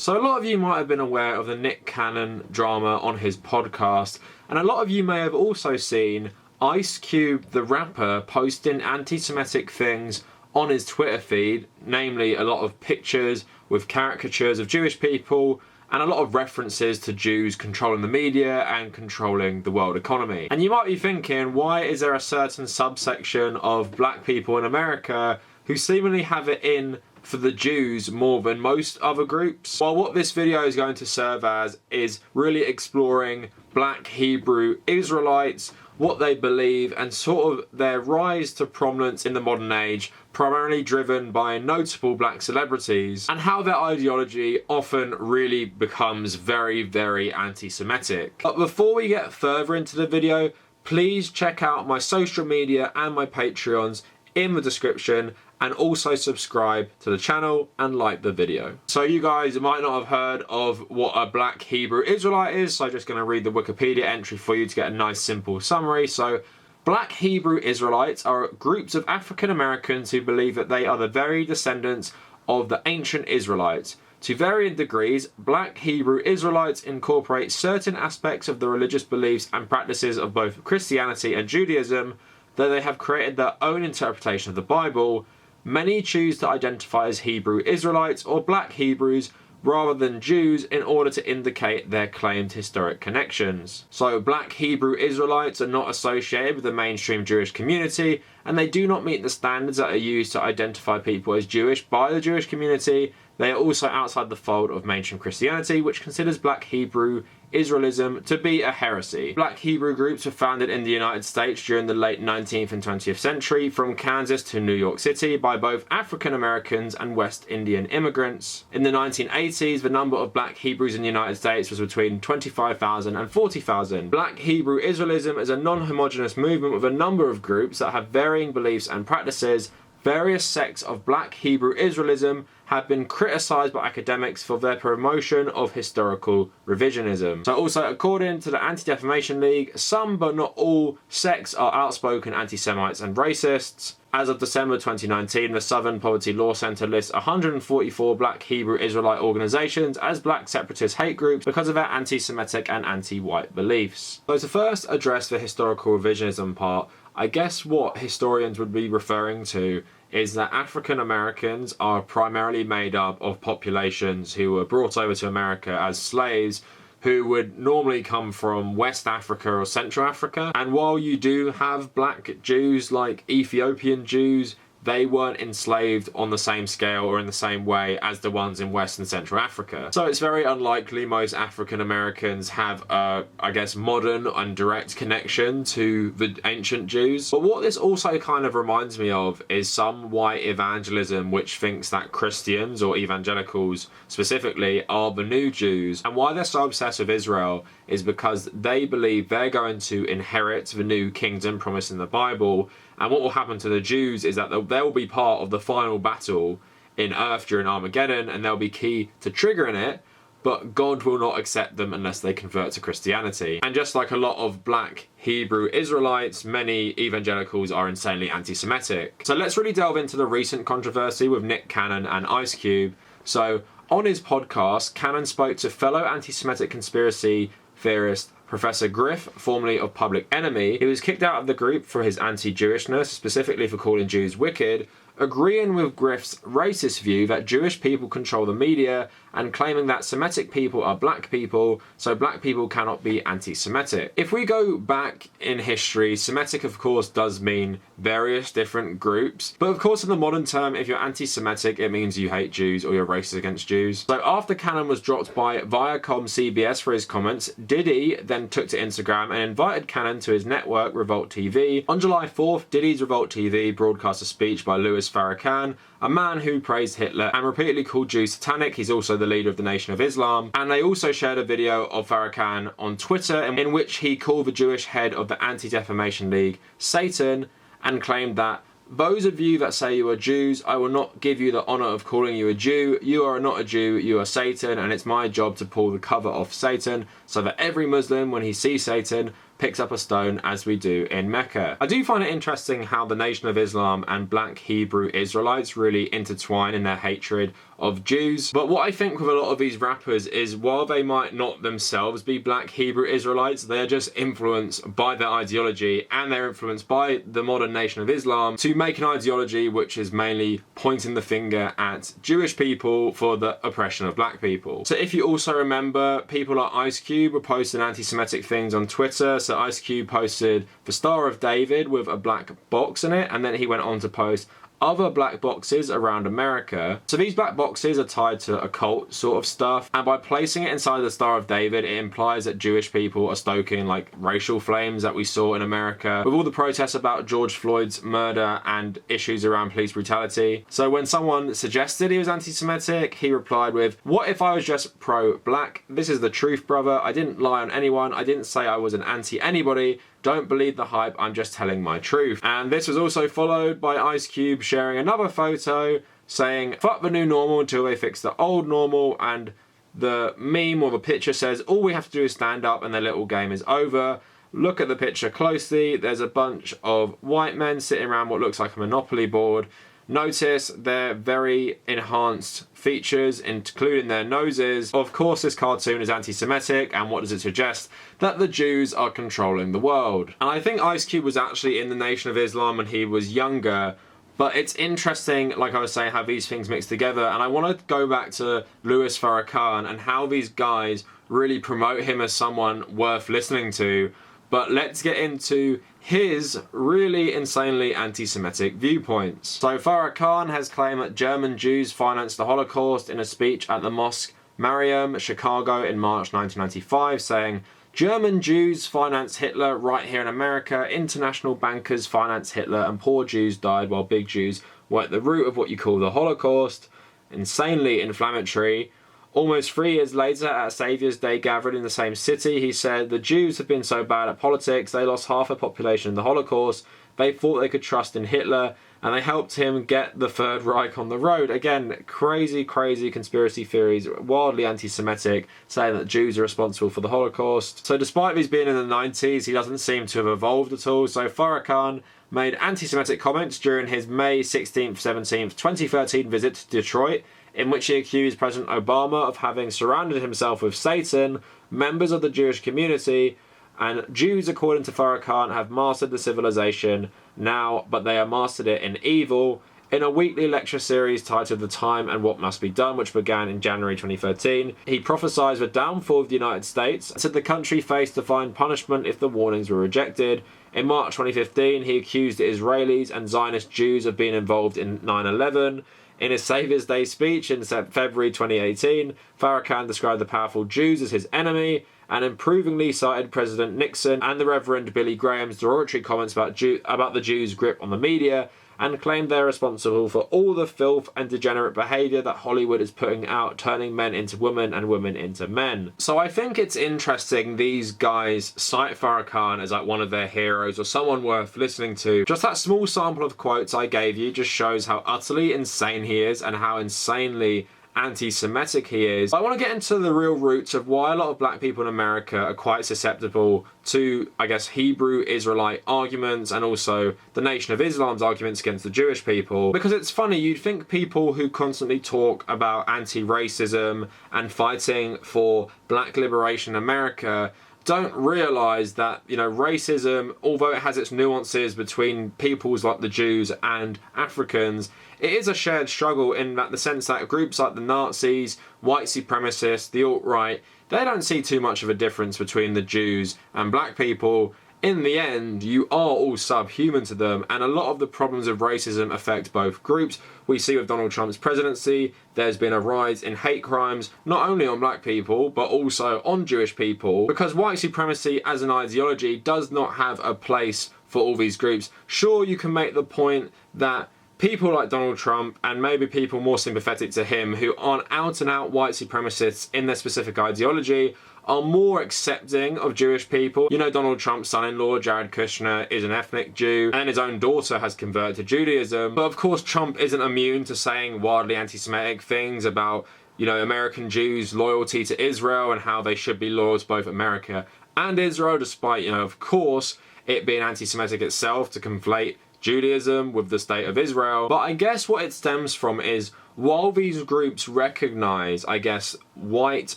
So a lot of you might have been aware of the Nick Cannon drama on his podcast, and a lot of you may have also seen Ice Cube, the rapper, posting anti-Semitic things on his Twitter feed, namely a lot of pictures with caricatures of Jewish people and a lot of references to Jews controlling the media and controlling the world economy. And you might be thinking, why is there a certain subsection of black people in America who seemingly have it in for the Jews more than most other groups? Well, what this video is going to serve as is really exploring black Hebrew Israelites, what they believe, and sort of their rise to prominence in the modern age, primarily driven by notable black celebrities, and how their ideology often really becomes very, very anti-Semitic. But before we get further into the video, please check out my social media and my Patreons in the description, and also subscribe to the channel and like the video. So you guys might not have heard of what a black Hebrew Israelite is, so I'm just going to read the Wikipedia entry for you to get a nice simple summary. So black Hebrew Israelites are groups of African Americans who believe that they are the very descendants of the ancient Israelites. To varying degrees, black Hebrew Israelites incorporate certain aspects of the religious beliefs and practices of both Christianity and Judaism, though they have created their own interpretation of the Bible. Many choose to identify as Hebrew Israelites or black Hebrews rather than Jews in order to indicate their claimed historic connections. So black Hebrew Israelites are not associated with the mainstream Jewish community, and they do not meet the standards that are used to identify people as Jewish by the Jewish community. They are also outside the fold of mainstream Christianity, which considers black Hebrew Israelism to be a heresy. Black Hebrew groups were founded in the United States during the late 19th and 20th century, from Kansas to New York City, by both African Americans and West Indian immigrants. In the 1980s, the number of black Hebrews in the United States was between 25,000 and 40,000. Black Hebrew Israelism is a non-homogeneous movement with a number of groups that have varying beliefs and practices. Various sects of black Hebrew Israelism have been criticised by academics for their promotion of historical revisionism. So also, according to the Anti-Defamation League, some but not all sects are outspoken anti-Semites and racists. As of December 2019, the Southern Poverty Law Center lists 144 black Hebrew Israelite organizations as black separatist hate groups because of their anti-Semitic and anti-white beliefs. So to first address the historical revisionism part, I guess what historians would be referring to is that African Americans are primarily made up of populations who were brought over to America as slaves, who would normally come from West Africa or Central Africa. And while you do have black Jews like Ethiopian Jews, they weren't enslaved on the same scale or in the same way as the ones in West and Central Africa. So it's very unlikely most African Americans have a, I guess, modern and direct connection to the ancient Jews. But what this also kind of reminds me of is some white evangelism which thinks that Christians, or evangelicals specifically, are the new Jews. And why they're so obsessed with Israel is because they believe they're going to inherit the new kingdom promised in the Bible. And what will happen to the Jews is that they'll be part of the final battle in Earth during Armageddon, and they'll be key to triggering it, but God will not accept them unless they convert to Christianity. And just like a lot of black Hebrew Israelites, many evangelicals are insanely anti-Semitic. So let's really delve into the recent controversy with Nick Cannon and Ice Cube. So on his podcast, Cannon spoke to fellow anti-Semitic conspiracy theorist Professor Griff, formerly of Public Enemy. He was kicked out of the group for his anti-Jewishness, specifically for calling Jews wicked, agreeing with Griff's racist view that Jewish people control the media and claiming that Semitic people are black people, so black people cannot be anti-Semitic. If we go back in history, Semitic of course does mean various different groups, but of course in the modern term, if you're anti-Semitic, it means you hate Jews or you're racist against Jews. So after Cannon was dropped by Viacom CBS for his comments, Diddy then took to Instagram and invited Cannon to his network Revolt TV. On July 4th, Diddy's Revolt TV broadcast a speech by Farrakhan, a man who praised Hitler and repeatedly called Jews satanic. He's also the leader of the Nation of Islam. And they also shared a video of Farrakhan on Twitter in which he called the Jewish head of the Anti-Defamation League Satan and claimed that those of you that say you are Jews, I will not give you the honor of calling you a Jew. You are not a Jew, you are Satan, and it's my job to pull the cover off Satan so that every Muslim, when he sees Satan, picks up a stone as we do in Mecca. I do find it interesting how the Nation of Islam and black Hebrew Israelites really intertwine in their hatred of Jews. But what I think with a lot of these rappers is while they might not themselves be black Hebrew Israelites, they are just influenced by their ideology, and they're influenced by the modern Nation of Islam to make an ideology which is mainly pointing the finger at Jewish people for the oppression of black people. So if you also remember, people like Ice Cube were posting anti-Semitic things on Twitter. So Ice Cube posted the Star of David with a black box in it, and then he went on to post other black boxes around America. So these black boxes are tied to occult sort of stuff, and by placing it inside the Star of David, it implies that Jewish people are stoking like racial flames that we saw in America with all the protests about George Floyd's murder and issues around police brutality. So when someone suggested he was anti-Semitic, he replied with, "What if I was just pro-black? This is the truth, brother. I didn't lie on anyone. I didn't say I was an anti-anybody. Don't believe the hype, I'm just telling my truth." And this was also followed by Ice Cube sharing another photo saying, "Fuck the new normal until they fix the old normal," and the meme or the picture says, "All we have to do is stand up and their little game is over." Look at the picture closely. There's a bunch of white men sitting around what looks like a Monopoly board. Notice their very enhanced features, including their noses. Of course, this cartoon is anti-Semitic, and what does it suggest? That the Jews are controlling the world. And I think Ice Cube was actually in the Nation of Islam when he was younger, but it's interesting, like I was saying, how these things mix together. And I want to go back to Louis Farrakhan and how these guys really promote him as someone worth listening to. But let's get into his really insanely anti-Semitic viewpoints. So Farrakhan has claimed that German Jews financed the Holocaust in a speech at the Mosque Mariam, Chicago in March 1995, saying, "German Jews financed Hitler right here in America. International bankers financed Hitler, and poor Jews died while big Jews were at the root of what you call the Holocaust." Insanely inflammatory. Almost 3 years later, at a Saviour's Day gathering in the same city, he said, "The Jews have been so bad at politics, they lost half their population in the Holocaust. They thought they could trust in Hitler, and they helped him get the Third Reich on the road." Again, crazy conspiracy theories, wildly anti-Semitic, saying that Jews are responsible for the Holocaust. So despite these being in the 90s, he doesn't seem to have evolved at all. So Farrakhan made anti-Semitic comments during his May 16th, 17th, 2013 visit to Detroit, in which he accused President Obama of having surrounded himself with Satan, members of the Jewish community, and Jews, according to Farrakhan, have mastered the civilization now, but they have mastered it in evil. In a weekly lecture series titled The Time and What Must Be Done, which began in January 2013, he prophesied the downfall of the United States and said the country faced divine punishment if the warnings were rejected. In March 2015, he accused the Israelis and Zionist Jews of being involved in 9/11. In his Saviour's Day speech in February 2018, Farrakhan described the powerful Jews as his enemy and improvingly cited President Nixon and the Reverend Billy Graham's derogatory comments about the Jews' grip on the media, and claimed they're responsible for all the filth and degenerate behaviour that Hollywood is putting out, turning men into women and women into men. So I think it's interesting these guys cite Farrakhan as like one of their heroes or someone worth listening to. Just that small sample of quotes I gave you just shows how utterly insane he is and how insanely anti-Semitic he is. I want to get into the real roots of why a lot of black people in America are quite susceptible to, I guess, Hebrew Israelite arguments and also the Nation of Islam's arguments against the Jewish people. Because it's funny, you'd think people who constantly talk about anti-racism and fighting for black liberation in America don't realise that, you know, racism, although it has its nuances between peoples like the Jews and Africans, it is a shared struggle in that the sense that groups like the Nazis, white supremacists, the alt-right, they don't see too much of a difference between the Jews and black people. In the end, you are all subhuman to them, and a lot of the problems of racism affect both groups. We see with Donald Trump's presidency, there's been a rise in hate crimes, not only on black people, but also on Jewish people, because white supremacy as an ideology does not have a place for all these groups. Sure, you can make the point that people like Donald Trump and maybe people more sympathetic to him who aren't out and out white supremacists in their specific ideology are more accepting of Jewish people. You know, Donald Trump's son-in-law, Jared Kushner, is an ethnic Jew, and his own daughter has converted to Judaism. But of course, Trump isn't immune to saying wildly anti-Semitic things about you know, American Jews' loyalty to Israel and how they should be loyal to both America and Israel, despite, you know, of course, it being anti-Semitic itself to conflate Judaism with the state of Israel. But I guess what it stems from is, while these groups recognize, I guess, white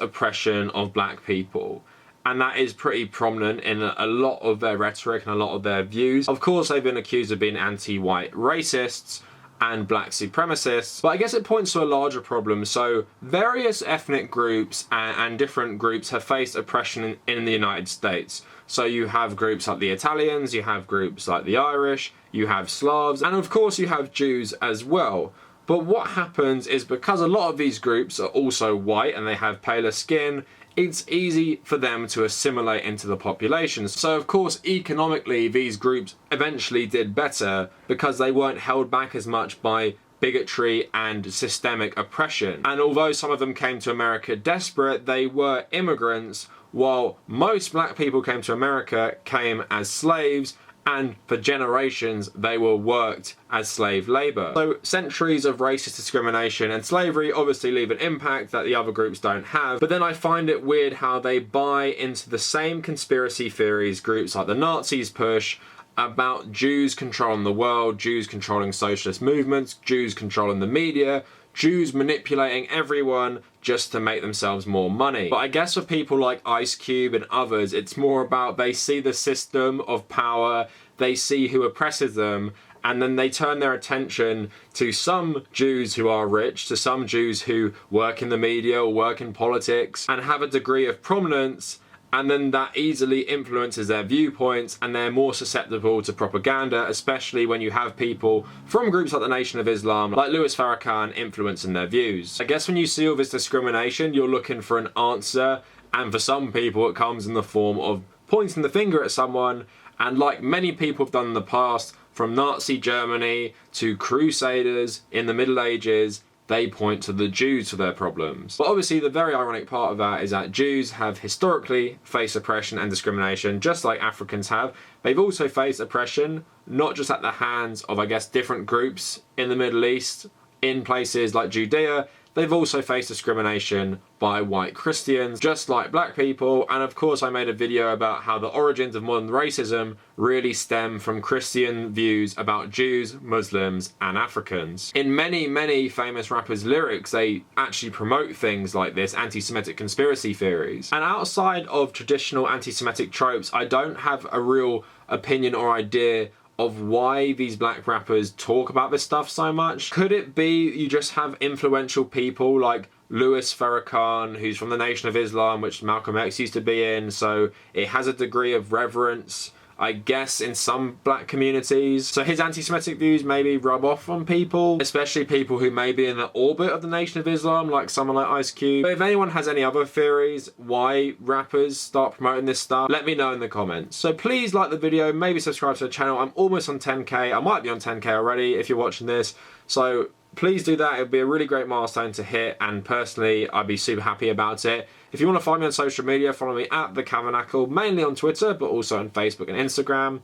oppression of black people, and that is pretty prominent in a lot of their rhetoric and a lot of their views. Of course, they've been accused of being anti-white racists and black supremacists, but I guess it points to a larger problem. So various ethnic groups and different groups have faced oppression in the United States. So you have groups like the Italians, you have groups like the Irish, you have Slavs, and of course you have Jews as well. But what happens is, because a lot of these groups are also white and they have paler skin, it's easy for them to assimilate into the population. So of course, economically, these groups eventually did better because they weren't held back as much by bigotry and systemic oppression. And although some of them came to America desperate, they were immigrants, while most black people came to America came as slaves, and for generations they were worked as slave labour. So centuries of racist discrimination and slavery obviously leave an impact that the other groups don't have. But then I find it weird how they buy into the same conspiracy theories groups like the Nazis push about Jews controlling the world, Jews controlling socialist movements, Jews controlling the media, Jews manipulating everyone just to make themselves more money. But I guess for people like Ice Cube and others, it's more about they see the system of power, they see who oppresses them, and then they turn their attention to some Jews who are rich, to some Jews who work in the media or work in politics and have a degree of prominence, and then that easily influences their viewpoints and they're more susceptible to propaganda, especially when you have people from groups like the Nation of Islam, like Louis Farrakhan, influencing their views. I guess when you see all this discrimination, you're looking for an answer, and for some people it comes in the form of pointing the finger at someone, and like many people have done in the past, from Nazi Germany to Crusaders in the Middle Ages, they point to the Jews for their problems. But obviously the very ironic part of that is that Jews have historically faced oppression and discrimination just like Africans have. They've also faced oppression not just at the hands of, I guess, different groups in the Middle East, in places like Judea. They've also faced discrimination by white Christians, just like black people. And of course I made a video about how the origins of modern racism really stem from Christian views about Jews, Muslims, and Africans. In many famous rappers' lyrics, they actually promote things like this, anti-Semitic conspiracy theories. And outside of traditional anti-Semitic tropes, I don't have a real opinion or idea of why these black rappers talk about this stuff so much. Could it be you just have influential people like Louis Farrakhan, who's from the Nation of Islam, which Malcolm X used to be in, so it has a degree of reverence, I guess, in some black communities. So his anti-Semitic views maybe rub off on people, especially people who may be in the orbit of the Nation of Islam, like someone like Ice Cube. But if anyone has any other theories why rappers start promoting this stuff, let me know in the comments. So please like the video, maybe subscribe to the channel. I'm almost on 10k. I might be on 10k already if you're watching this. So please do that. It would be a really great milestone to hit, and personally I'd be super happy about it. If you want to find me on social media, follow me at The Tabernacle, mainly on Twitter, but also on Facebook and Instagram.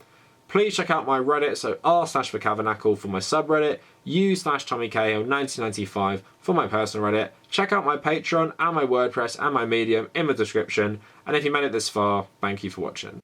Please check out my Reddit, so r/TheTabernacle for my subreddit, u/TommyCahill1995 for my personal Reddit. Check out my Patreon and my WordPress and my Medium in the description. And if you made it this far, thank you for watching.